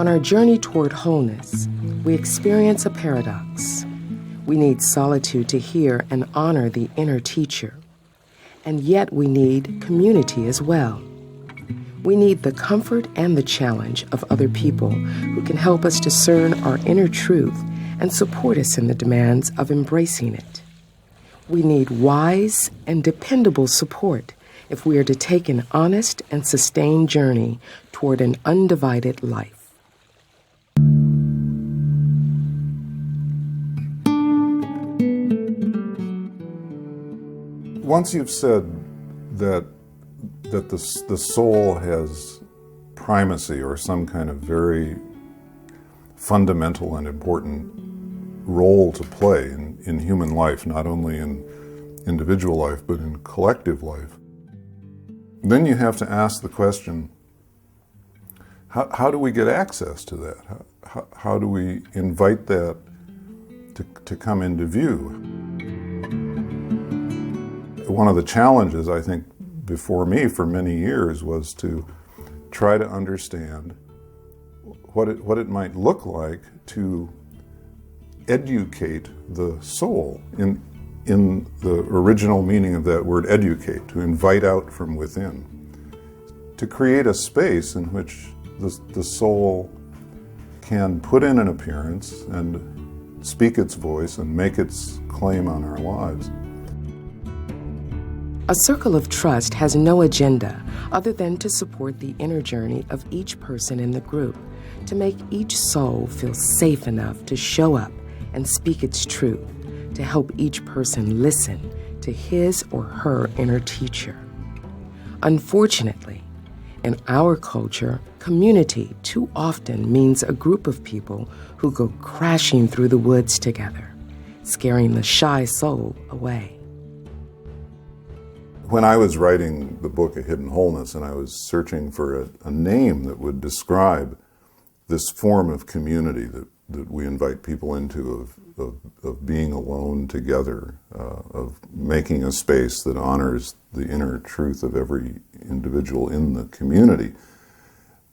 On our journey toward wholeness, we experience a paradox. We need solitude to hear and honor the inner teacher, and yet we need community as well. We need the comfort and the challenge of other people who can help us discern our inner truth and support us in the demands of embracing it. We need wise and dependable support if we are to take an honest and sustained journey toward an undivided life. Once you've said that the soul has primacy or some kind of very fundamental and important role to play in human life, not only in individual life but in collective life, then you have to ask the question, how do we get access to that? How do we invite that to come into view? One of the challenges, I think, before me for many years was to try to understand what it might look like to educate the soul in the original meaning of that word educate, to invite out from within, to create a space in which the soul can put in an appearance and speak its voice and make its claim on our lives. A circle of trust has no agenda other than to support the inner journey of each person in the group, to make each soul feel safe enough to show up and speak its truth, to help each person listen to his or her inner teacher. Unfortunately, in our culture, community too often means a group of people who go crashing through the woods together, scaring the shy soul away. When I was writing the book, A Hidden Wholeness, and I was searching for a name that would describe this form of community that we invite people into, of being alone together, of making a space that honors the inner truth of every individual in the community,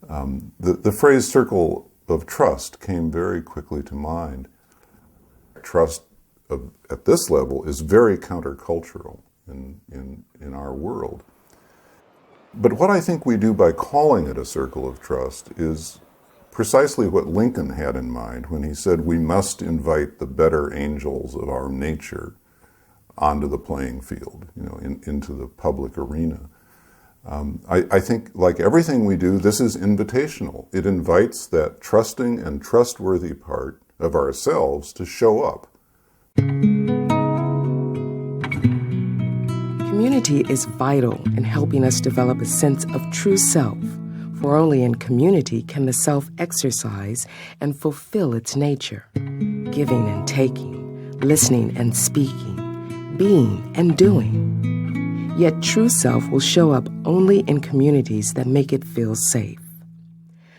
the phrase circle of trust came very quickly to mind. Trust at this level is very countercultural in our world. But what I think we do by calling it a circle of trust is precisely what Lincoln had in mind when he said we must invite the better angels of our nature onto the playing field, into the public arena. I think, like everything we do, this is invitational. It invites that trusting and trustworthy part of ourselves to show up. Community is vital in helping us develop a sense of true self, for only in community can the self exercise and fulfill its nature, giving and taking, listening and speaking, being and doing. Yet true self will show up only in communities that make it feel safe.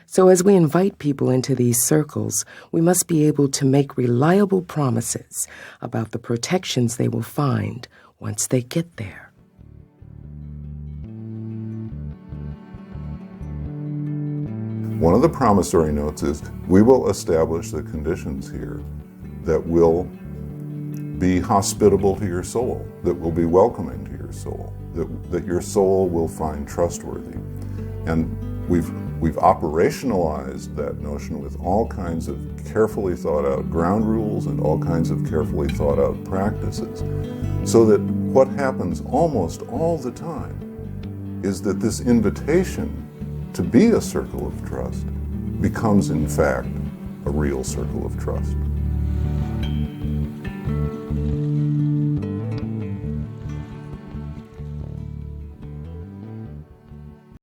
So as we invite people into these circles, we must be able to make reliable promises about the protections they will find once they get there. One of the promissory notes is we will establish the conditions here that will be hospitable to your soul, that will be welcoming to your soul, that your soul will find trustworthy. And we've operationalized that notion with all kinds of carefully thought out ground rules and all kinds of carefully thought out practices, so that what happens almost all the time is that this invitation to be a circle of trust becomes, in fact, a real circle of trust.